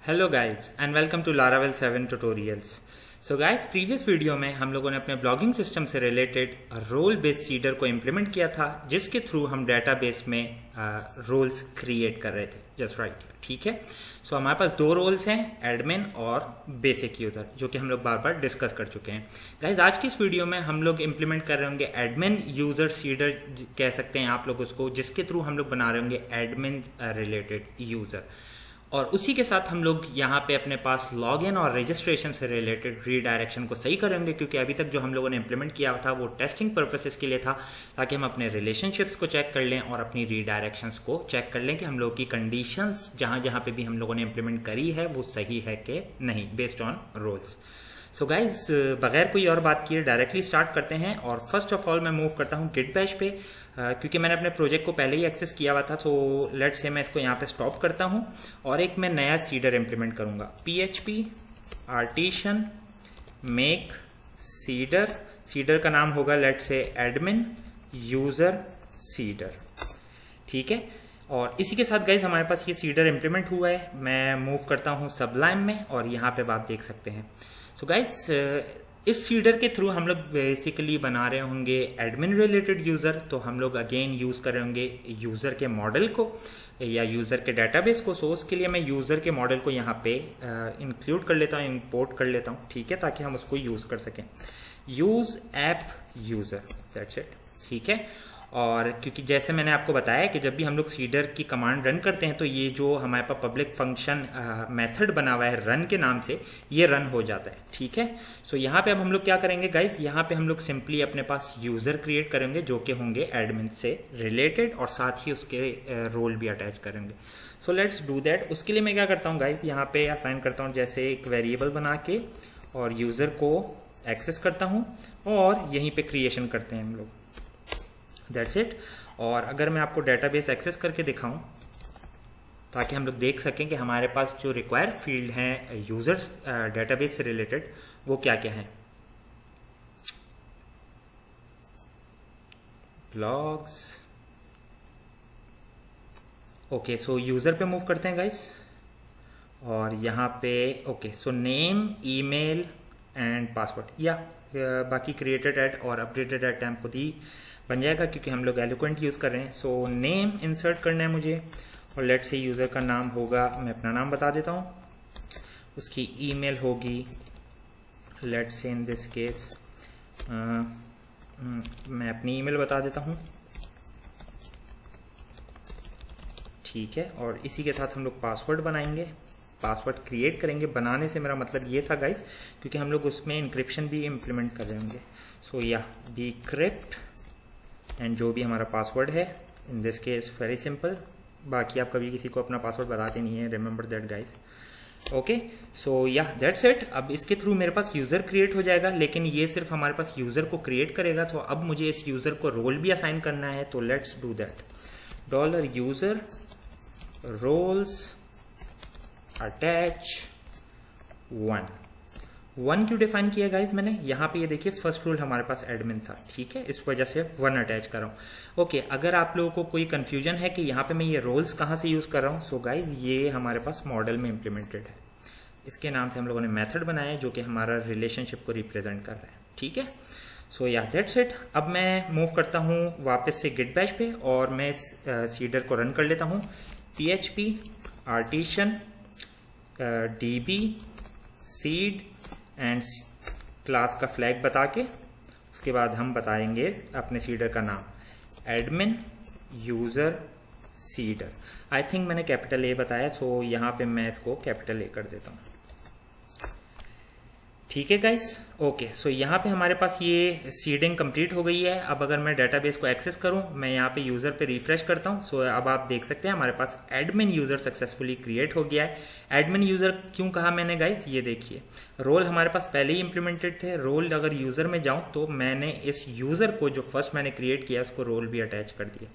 Hello guys and welcome to Laravel 7 tutorials. So guys, previous video में हम लोगों ने अपने ब्लॉगिंग सिस्टम से रिलेटेड रोल बेस्ड सीडर को इम्प्लीमेंट किया था, जिसके थ्रू हम डेटाबेस में रोल्स क्रिएट कर रहे थे। जस्ट राइट, ठीक है। सो हमारे पास दो रोल्स हैं, एडमिन और बेसिक यूजर, जो कि हम लोग बार बार डिस्कस कर चुके हैं। गाइस, आज की इस वीडियो में हम लोग इम्प्लीमेंट कर रहे होंगे एडमिन यूजर सीडर, कह सकते हैं आप लोग उसको, जिसके थ्रू हम लोग बना रहे होंगे एडमिन रिलेटेड यूजर। और उसी के साथ हम लोग यहाँ पे अपने पास लॉगिन और रजिस्ट्रेशन से रिलेटेड रीडायरेक्शन को सही करेंगे, क्योंकि अभी तक जो हम लोगों ने इंप्लीमेंट किया था वो टेस्टिंग पर्पसेस के लिए था, ताकि हम अपने रिलेशनशिप्स को चेक कर लें और अपनी रीडायरेक्शंस को चेक कर लें कि हम लोग की कंडीशंस जहाँ जहाँ पे भी हम लोगों ने इंप्लीमेंट करी है वो सही है कि नहीं, based on roles. So guys, बगैर कोई और बात किए डायरेक्टली स्टार्ट करते हैं। और फर्स्ट ऑफ ऑल मैं मूव करता हूँ गिट बैश पे, क्योंकि मैंने अपने प्रोजेक्ट को पहले ही एक्सेस किया हुआ था। सो लेट्स से मैं इसको यहाँ पे स्टॉप करता हूँ और एक मैं नया सीडर इंप्लीमेंट करूंगा, PHP artisan make cedar. Cedar का नाम होगा let's say admin user cedar, ठीक है। और इसी के साथ गाइज हमारे पास ये सीडर इंप्लीमेंट हुआ है। मैं मूव करता हूँ सबलाइम में और यहाँ पे आप देख सकते हैं। सो गाइस, इस सीडर के थ्रू हम लोग बेसिकली बना रहे होंगे एडमिन रिलेटेड यूजर। तो हम लोग अगेन यूज कर रहे होंगे यूजर के मॉडल को या यूजर के डेटाबेस को। सो उसके लिए मैं यूजर के मॉडल को यहाँ पे इंक्लूड कर लेता हूँ, इंपोर्ट कर लेता हूँ, ठीक है, ताकि हम उसको यूज कर सकें। Use app user, that's it, ठीक है। और क्योंकि जैसे मैंने आपको बताया कि जब भी हम लोग सीडर की कमांड रन करते हैं तो ये जो हमारे पास पब्लिक फंक्शन मेथड बना हुआ है रन के नाम से, ये रन हो जाता है, ठीक है। सो यहाँ पे अब हम लोग क्या करेंगे गाइस, यहाँ पे हम लोग सिंपली अपने पास यूजर क्रिएट करेंगे जो कि होंगे एडमिन से रिलेटेड, और साथ ही उसके रोल भी अटैच करेंगे। So let's do that. उसके लिए मैं क्या करता हूँ गाइस, यहाँ पे असाइन करता हूँ जैसे एक वेरिएबल बना के, और यूजर को एक्सेस करता हूँ और यहीं पे क्रिएशन करते हैं हम लोग, दैट्स इट। और अगर मैं आपको डेटाबेस एक्सेस करके दिखाऊं ताकि हम लोग देख सकें कि हमारे पास जो रिक्वायर्ड फील्ड हैं यूजर्स डेटाबेस से रिलेटेड वो क्या क्या हैं। Blogs, okay. सो यूजर पे मूव करते हैं गाइस, और यहाँ पे okay, so name, email and password, या बाकी क्रिएटेड एट और अपडेटेड एट टाइम खुद ही बन जाएगा, क्योंकि हम लोग एलोक्वेंट यूज कर रहे हैं। सो नेम इंसर्ट करना है मुझे, और लेट से यूजर का नाम होगा, मैं अपना नाम बता देता हूँ। उसकी ईमेल होगी लेट से इन दिस केस मैं अपनी ईमेल बता देता हूँ, ठीक है। और इसी के साथ हम लोग पासवर्ड बनाएंगे, पासवर्ड क्रिएट करेंगे। बनाने से मेरा मतलब ये था गाइस, क्योंकि हम लोग उसमें इंक्रिप्शन भी इम्प्लीमेंट कर रहे होंगे। सो या डिक्रिप्ट एंड जो भी हमारा पासवर्ड है, in this case very simple. बाकी आप कभी किसी को अपना पासवर्ड बताते नहीं है, रिमेंबर दैट गाइस, ओके। सो या दैट्स इट। अब इसके थ्रू मेरे पास यूजर क्रिएट हो जाएगा, लेकिन ये सिर्फ हमारे पास यूजर को क्रिएट करेगा। तो अब मुझे इस यूजर को रोल भी असाइन करना है, तो let's do that. $User roles attach 1 क्यों डिफाइन किया गाइज मैंने, यहाँ पे ये देखिए फर्स्ट रूल हमारे पास एडमिन था, ठीक है, इस वजह से 1 अटैच कर रहा हूँ, ओके। अगर आप लोगों को कोई कंफ्यूजन है कि यहाँ पे मैं ये रोल्स कहाँ से यूज कर रहा हूँ, सो गाइज ये हमारे पास मॉडल में इम्प्लीमेंटेड है। इसके नाम से हम लोगों ने मेथड बनाया है जो कि हमारा रिलेशनशिप को रिप्रेजेंट कर रहा है, ठीक है। सो या दैट्स इट। अब मैं मूव करता हूँ वापस से गिट बैश पे, और मैं इस सीडर को रन कर लेता हूँ। PHP artisan DB seed and class का फ्लैग बता के, उसके बाद हम बताएंगे अपने सीडर का नाम, admin user cedar. I think मैंने कैपिटल A बताया, सो यहाँ पे मैं इसको कैपिटल A कर देता हूँ, ठीक है गाइस, ओके। सो यहाँ पे हमारे पास ये सीडिंग कंप्लीट हो गई है। अब अगर मैं डेटाबेस को एक्सेस करूँ, मैं यहाँ पे यूजर पे रिफ्रेश करता हूँ। सो अब आप देख सकते हैं हमारे पास एडमिन यूजर सक्सेसफुली क्रिएट हो गया है। एडमिन यूजर क्यों कहा मैंने गाइस, ये देखिए रोल हमारे पास पहले ही इंप्लीमेंटेड थे। रोल अगर यूजर में जाऊँ तो मैंने इस यूजर को जो फर्स्ट मैंने क्रिएट किया उसको रोल भी अटैच कर दिया।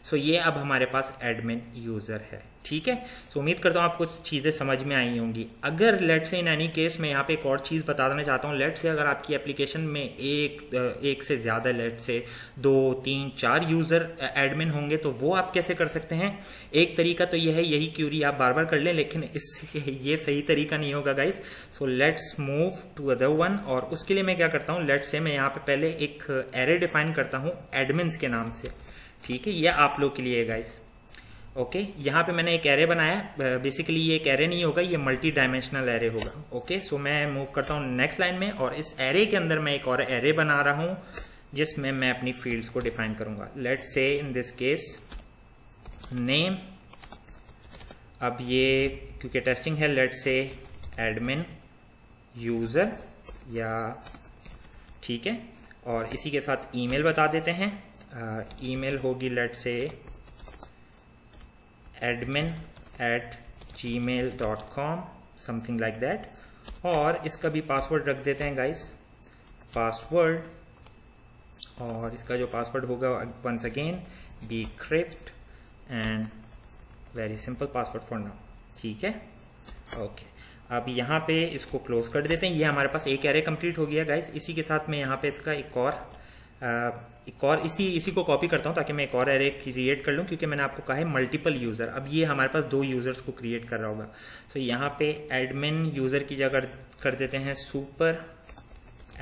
सो ये अब हमारे पास एडमिन यूजर है। ठीक है, सो उम्मीद करता हूँ आपको कुछ चीजें समझ में आई होंगी। अगर लेट से इन एनी केस में यहाँ पे एक और चीज बता देना चाहता हूँ, लेट से अगर आपकी एप्लीकेशन में एक से ज्यादा लेट से 2, 3, 4 यूजर एडमिन होंगे तो वो आप कैसे कर सकते हैं। एक तरीका तो ये है, यही क्यूरी आप बार बार कर लें, लेकिन ये सही तरीका नहीं होगा guys. So let's move to other one, और उसके लिए मैं क्या करता हूँ, लेट से मैं यहाँ पे पहले एक एरे डिफाइन करता हूँ एडमिन्स के नाम से। ठीक है, ये आप लोग के लिए है गाइज। ओके, यहाँ पे मैंने एक एरे बनाया। बेसिकली ये एक एरे नहीं होगा, ये मल्टी डायमेंशनल एरे होगा। ओके, सो मैं मूव करता हूँ नेक्स्ट लाइन में, और इस एरे के अंदर मैं एक और एरे बना रहा हूँ जिसमें मैं अपनी फील्ड्स को डिफाइन करूंगा। Let's say in this case name. अब ये क्योंकि टेस्टिंग है, लेट्स से एडमिन यूजर, या ठीक है, और इसी के साथ ईमेल बता देते हैं। ईमेल होगी let's say admin@gmail.com, something like that, और इसका भी पासवर्ड रख देते हैं गाइस, पासवर्ड, और इसका जो पासवर्ड होगा once again bcrypt and very simple password for now. ठीक है, ओके, अब यहाँ पे इसको क्लोज कर देते हैं। ये हमारे पास एक एरे कंप्लीट हो गया गाइस। इसी के साथ मैं यहाँ पे इसका एक और इसी को कॉपी करता हूँ ताकि मैं एक और एरे क्रिएट कर लूँ, क्योंकि मैंने आपको कहा है मल्टीपल यूजर। अब ये हमारे पास 2 यूजर्स को क्रिएट कर रहा होगा। सो यहाँ पे एडमिन यूजर की जगह कर देते हैं सुपर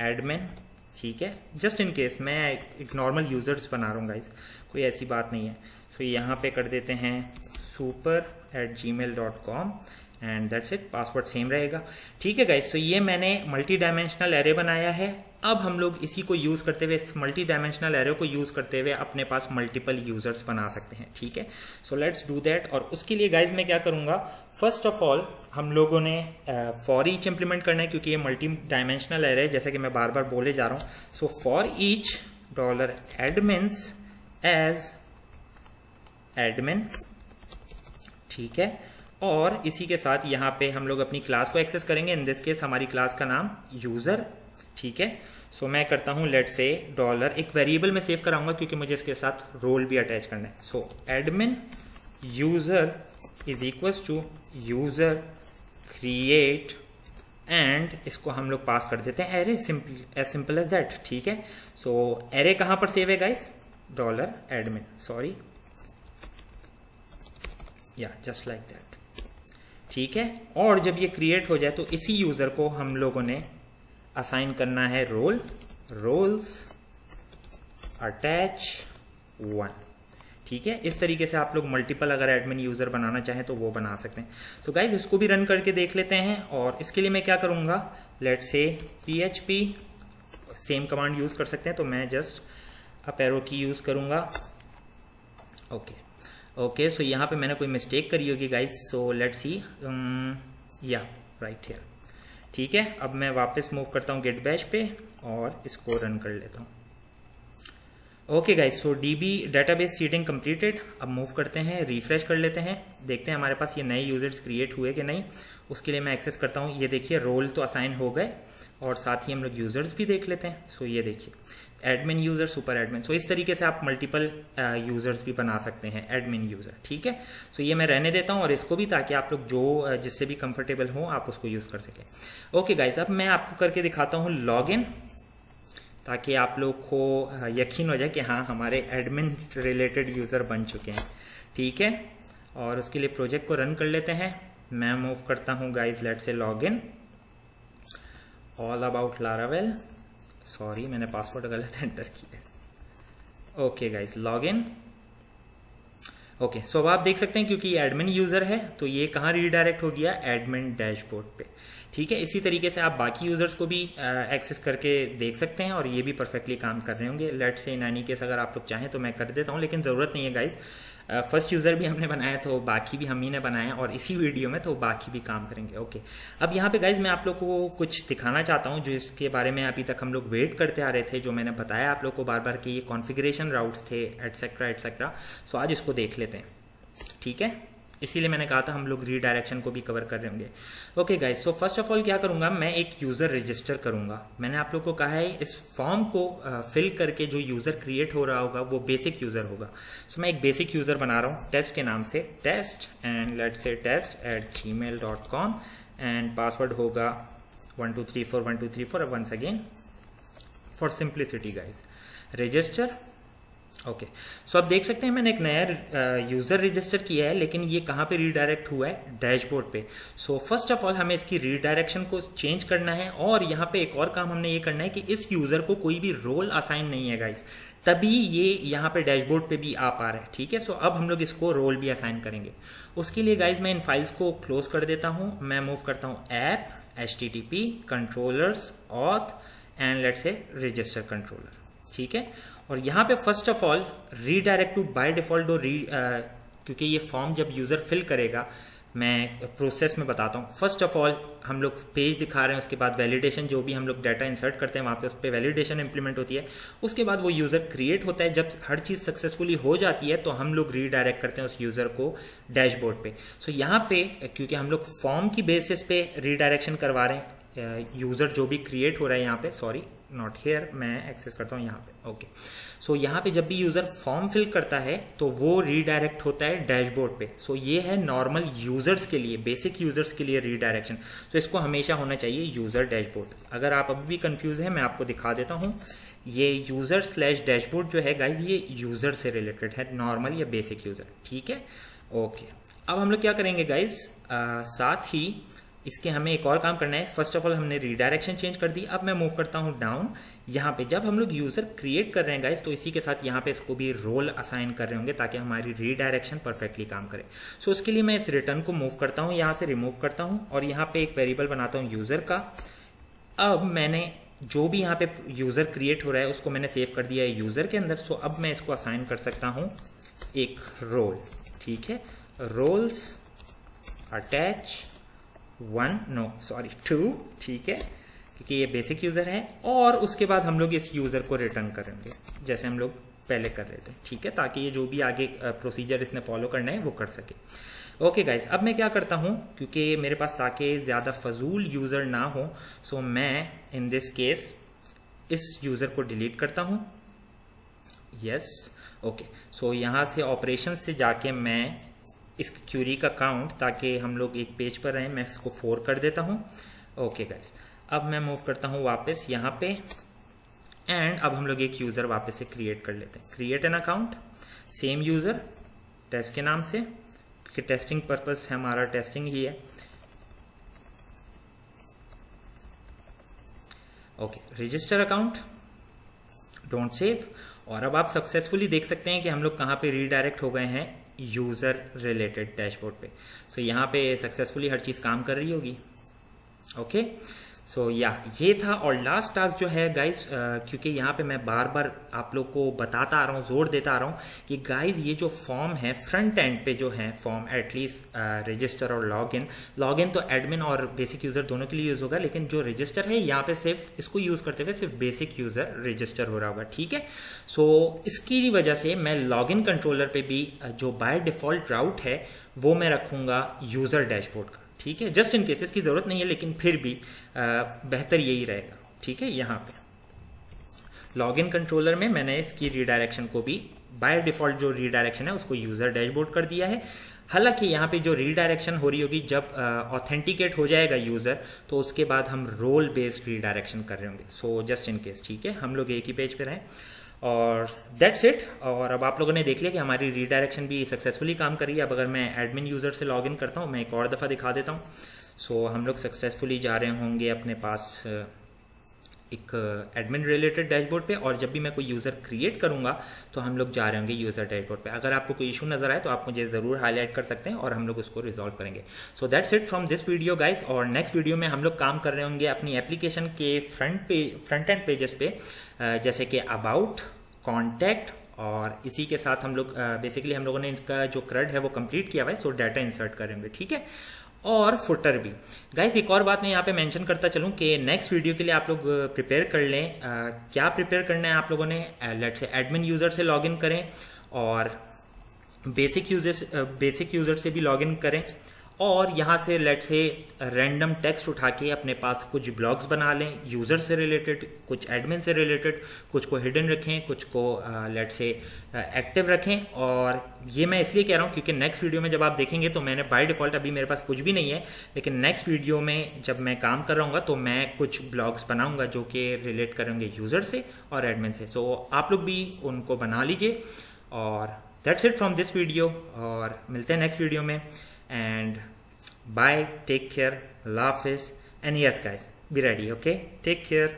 एडमिन। ठीक है, जस्ट इन केस मैं एक नॉर्मल यूजर्स बना रहा हूँ गाइस, कोई ऐसी बात नहीं है। सो यहाँ पे कर देते हैं super@gmail.com and that's it, password same रहेगा। ठीक है गाइस, तो ये मैंने मल्टी डायमेंशनल एरे बनाया है। अब हम लोग इसी को यूज करते हुए, इस मल्टी डायमेंशनल एरे को यूज करते हुए अपने पास मल्टीपल यूजर्स बना सकते हैं। ठीक है, सो लेट्स डू दैट। और उसके लिए गाइस मैं क्या करूंगा, फर्स्ट ऑफ ऑल हम लोगों ने फॉर ईच इंप्लीमेंट करना है, क्योंकि ये मल्टी डायमेंशनल एरे है, जैसे कि मैं बार बार बोले जा रहा हूं। So for each $admins as admin. ठीक है, और इसी के साथ यहाँ पे हम लोग अपनी क्लास को एक्सेस करेंगे। इन दिस केस हमारी क्लास का नाम यूजर। ठीक है, सो मैं करता हूं लेट से डॉलर, एक वेरिएबल में सेव कराऊंगा क्योंकि मुझे इसके साथ रोल भी अटैच करना है। So admin user is equals to user create, and इसको हम लोग पास कर देते हैं एरे, सिंपल एज दैट। ठीक है, सो एरे कहां पर सेव है गाइस, $admin, सॉरी, या जस्ट लाइक दैट। ठीक है, और जब ये क्रिएट हो जाए तो इसी यूजर को हम लोगों ने असाइन करना है रोल्स अटैच 1। ठीक है, इस तरीके से आप लोग मल्टीपल अगर एडमिन यूजर बनाना चाहें तो वो बना सकते हैं। सो गाइज इसको भी रन करके देख लेते हैं, और इसके लिए मैं क्या करूंगा, let's say PHP, same command use कर सकते हैं, तो मैं जस्ट अप एरो की यूज करूंगा। ओके, सो यहाँ पे मैंने कोई मिस्टेक करी होगी गाइज, सो लेट्स सी, या राइट हियर। ठीक है, अब मैं वापस मूव करता हूँ गेट बैश पे और इसको रन कर लेता हूँ। ओके गाइज, सो DB डेटाबेस सीडिंग कंप्लीटेड। अब मूव करते हैं, रिफ्रेश कर लेते हैं, देखते हैं हमारे पास ये नए यूजर्स क्रिएट हुए कि नहीं। उसके लिए मैं एक्सेस करता हूँ, ये देखिए रोल तो असाइन हो गए, और साथ ही हम लोग यूजर्स भी देख लेते हैं। सो ये देखिए एडमिन यूजर, सुपर एडमिन। सो इस तरीके से आप मल्टीपल यूजर्स भी बना सकते हैं, एडमिन यूजर। ठीक है, सो ये मैं रहने देता हूं, और इसको भी, ताकि आप लोग जो जिससे भी कंफर्टेबल हो आप उसको यूज कर सकें। ओके गाइस, अब मैं आपको करके दिखाता हूं लॉगिन, ताकि आप लोग को यकीन हो जाए कि हाँ हमारे एडमिन रिलेटेड यूजर बन चुके हैं। ठीक है, और उसके लिए प्रोजेक्ट को रन कर लेते हैं। मैं मूव करता हूं guys, let's say login, all about Laravel. Sorry, मैंने पासवर्ड गलत एंटर किया। Okay guys, login. Okay, so अब आप देख सकते हैं क्योंकि ये एडमिन यूजर है तो ये कहाँ रीडायरेक्ट हो गया, एडमिन डैशबोर्ड पे। ठीक है, इसी तरीके से आप बाकी यूजर्स को भी एक्सेस करके देख सकते हैं, और ये भी परफेक्टली काम कर रहे होंगे। Let's say in any case अगर आप लोग चाहें तो मैं कर देता हूं, लेकिन जरूरत नहीं है गाइज। फर्स्ट यूजर भी हमने बनाया तो बाकी भी हम ही ने बनाया, और इसी वीडियो में तो बाकी भी काम करेंगे। ओके, अब यहाँ पे गाइज मैं आप लोग को कुछ दिखाना चाहता हूँ जो इसके बारे में अभी तक हम लोग वेट करते आ रहे थे, जो मैंने बताया आप लोग को बार बार कि ये कॉन्फ़िगरेशन राउट्स थे एटसेट्रा एटसेट्रा। सो आज इसको देख लेते हैं। ठीक है, इसीलिए मैंने कहा था हम लोग रीडायरेक्शन को भी कवर कर रहे होंगे। Okay guys, so first of all क्या करूंगा, मैं एक यूजर रजिस्टर करूंगा। मैंने आप लोग को कहा है इस फॉर्म को फिल करके जो यूजर क्रिएट हो रहा होगा वो बेसिक यूजर होगा। सो मैं एक बेसिक यूजर बना रहा हूँ टेस्ट के नाम से, टेस्ट एंड लेट्स से test@gmail.com एंड पासवर्ड होगा 1234 once again for simplicity guys, register. Okay, so अब देख सकते हैं मैंने एक नया यूजर रजिस्टर किया है, लेकिन ये कहाँ पे रीडायरेक्ट हुआ है, डैशबोर्ड पे। सो फर्स्ट ऑफ ऑल हमें इसकी रीडायरेक्शन को चेंज करना है, और यहाँ पे एक और काम हमने ये करना है कि इस यूजर को कोई भी रोल असाइन नहीं है गाइस, तभी ये यहाँ पे डैशबोर्ड पे भी आ पा रहा है। ठीक है, सो अब हम लोग इसको रोल भी असाइन करेंगे। उसके लिए गाइज मैं इन फाइल्स को क्लोज कर देता हूँ। मैं मूव करता हूँ app, HTTP, controllers, auth and let's say register controller. ठीक है, और यहाँ पे first of all redirect to by default क्योंकि ये फॉर्म जब यूजर फिल करेगा, मैं प्रोसेस में बताता हूँ। फर्स्ट ऑफ ऑल हम लोग पेज दिखा रहे हैं, उसके बाद वैलिडेशन, जो भी हम लोग डाटा इंसर्ट करते हैं वहाँ पे उस पर वैलिडेशन इंप्लीमेंट होती है। उसके बाद वो यूजर क्रिएट होता है। जब हर चीज़ सक्सेसफुली हो जाती है तो हम लोग रीडायरेक्ट करते हैं उस यूजर को डैशबोर्ड पे। सो यहाँ पे क्योंकि हम लोग फॉर्म की बेसिस पे रीडायरेक्शन करवा रहे हैं, यूजर जो भी क्रिएट हो रहा है यहाँ पे, सॉरी नॉट हियर, मैं एक्सेस करता हूँ यहाँ पे। ओके, सो यहाँ पे जब भी यूजर फॉर्म फिल करता है तो वो रीडायरेक्ट होता है डैशबोर्ड पे। सो ये है नॉर्मल यूजर्स के लिए, बेसिक यूजर्स के लिए रीडायरेक्शन। सो इसको हमेशा होना चाहिए यूजर डैशबोर्ड। अगर आप अभी भी कंफ्यूज है, मैं आपको दिखा देता हूँ। ये यूजर / डैशबोर्ड जो है गाइज, ये यूजर से रिलेटेड है, नॉर्मल या बेसिक यूजर। ठीक है, ओके। अब हम लोग क्या करेंगे गाइज, साथ ही इसके हमें एक और काम करना है। फर्स्ट ऑफ ऑल हमने रीडायरेक्शन चेंज कर दी। अब मैं मूव करता हूं डाउन। यहाँ पे जब हम लोग यूजर क्रिएट कर रहे हैं गाइस, तो इसी के साथ यहाँ पे इसको भी रोल असाइन कर रहे होंगे ताकि हमारी रीडायरेक्शन परफेक्टली काम करे। सो उसके लिए मैं इस रिटर्न को मूव करता हूँ, यहाँ से रिमूव करता हूँ और यहाँ पे एक वेरिएबल बनाता हूँ यूजर का। अब मैंने जो भी यहाँ पे यूजर क्रिएट हो रहा है उसको मैंने सेव कर दिया है यूजर के अंदर। सो अब मैं इसको असाइन कर सकता हूँ एक रोल। ठीक है, रोल्स अटैच 2, ठीक है, क्योंकि ये बेसिक यूजर है। और उसके बाद हम लोग इस यूजर को रिटर्न करेंगे जैसे हम लोग पहले कर रहे थे। ठीक है, ताकि ये जो भी आगे प्रोसीजर इसने फॉलो करना है वो कर सके। ओके गाइस, अब मैं क्या करता हूं, क्योंकि मेरे पास ताकि ज्यादा फजूल यूजर ना हो, सो मैं इन दिस केस इस यूजर को डिलीट करता हूं। Yes, okay. सो यहां से ऑपरेशन से जाके मैं इस क्यूरी का काउंट, ताकि हम लोग एक पेज पर रहें, मैं इसको 4 कर देता हूं। ओके गाइस, अब मैं मूव करता हूं वापस यहाँ पे, एंड अब हम लोग एक यूजर वापस से क्रिएट कर लेते हैं। Create an account, same user, test के नाम से, क्योंकि टेस्टिंग पर्पस है हमारा, टेस्टिंग ही है। Okay, register account, don't save. और अब आप सक्सेसफुली देख सकते हैं कि हम लोग कहाँ पे रीडायरेक्ट हो गए हैं, यूजर रिलेटेड डैशबोर्ड पे। सो यहाँ पे सक्सेसफुली हर चीज काम कर रही होगी। ओके, सो ये था। और लास्ट टास्क जो है गाइज, क्योंकि यहाँ पे मैं बार बार आप लोग को बताता आ रहा हूँ, जोर देता आ रहा हूँ कि गाइज ये जो फॉर्म है फ्रंट एंड पे जो है फॉर्म, एटलीस्ट रजिस्टर और लॉगिन तो एडमिन और बेसिक यूजर दोनों के लिए यूज होगा, लेकिन जो रजिस्टर है यहाँ पे सिर्फ इसको यूज करते हुए सिर्फ बेसिक यूजर रजिस्टर हो रहा होगा। ठीक है, सो इसकी वजह से मैं लॉगिन कंट्रोलर पे भी जो बाय डिफॉल्ट राउट है वो मैं रखूंगा यूजर डैशबोर्ड का। ठीक है, जस्ट इन केस इसकी जरूरत नहीं है, लेकिन फिर भी बेहतर यही रहेगा। ठीक है, यहाँ पे लॉगिन कंट्रोलर में मैंने इसकी रीडायरेक्शन को भी बाय डिफॉल्ट जो रीडायरेक्शन है उसको यूजर डैशबोर्ड कर दिया है। हालांकि यहाँ पे जो रीडायरेक्शन हो रही होगी जब ऑथेंटिकेट हो जाएगा यूजर, तो उसके बाद हम रोल बेस्ड रीडायरेक्शन कर रहे होंगे। सो जस्ट इन केस, ठीक है, हम लोग एक ही पेज पे रहें और दैट्स इट। और अब आप लोगों ने देख लिया कि हमारी रीडायरेक्शन भी सक्सेसफुली काम कर रही है। अब अगर मैं एडमिन यूजर से लॉगिन करता हूँ, मैं एक और दफ़ा दिखा देता हूँ। सो हम लोग सक्सेसफुली जा रहे होंगे अपने पास एक एडमिन रिलेटेड डैशबोर्ड पे, और जब भी मैं कोई यूजर क्रिएट करूंगा तो हम लोग जा रहे होंगे यूजर डैशबोर्ड पे। अगर आपको कोई इशू नजर आए तो आप मुझे जरूर हाईलाइट कर सकते हैं और हम लोग उसको रिजॉल्व करेंगे। So that's it from this video guys. और नेक्स्ट वीडियो में हम लोग काम कर रहे होंगे अपनी एप्लीकेशन के फ्रंट एंड पेजेस पे, जैसे कि अबाउट, कॉन्टैक्ट, और इसी के साथ हम लोग बेसिकली हम लोगों ने इसका जो CRUD है वो कंप्लीट किया हुआ है। सो डाटा इंसर्ट करेंगे। ठीक है, और फुटर भी। गाइस एक और बात मैं यहाँ पे मेंशन करता चलूं कि नेक्स्ट वीडियो के लिए आप लोग प्रिपेयर कर लें। क्या प्रिपेयर करना है आप लोगों ने, लेट्स से एडमिन यूजर से लॉगिन करें और बेसिक यूजर से भी लॉगिन करें और यहाँ से लेट से रैंडम टेक्स्ट उठा के अपने पास कुछ ब्लॉग्स बना लें यूजर से रिलेटेड, कुछ एडमिन से रिलेटेड, कुछ को हिडन रखें, कुछ को लेट से एक्टिव रखें। और ये मैं इसलिए कह रहा हूँ क्योंकि नेक्स्ट वीडियो में जब आप देखेंगे तो मैंने बाय डिफॉल्ट अभी मेरे पास कुछ भी नहीं है, लेकिन नेक्स्ट वीडियो में जब मैं काम कर रहा हूँ तो मैं कुछ ब्लॉग्स बनाऊंगा जो कि रिलेट करेंगे यूजर से और एडमिन से। सो आप लोग भी उनको बना लीजिए। और that's it from this video, और मिलते हैं नेक्स्ट वीडियो में। And bye, take care, Allah Hafiz, and yes guys, be ready, okay? Take care.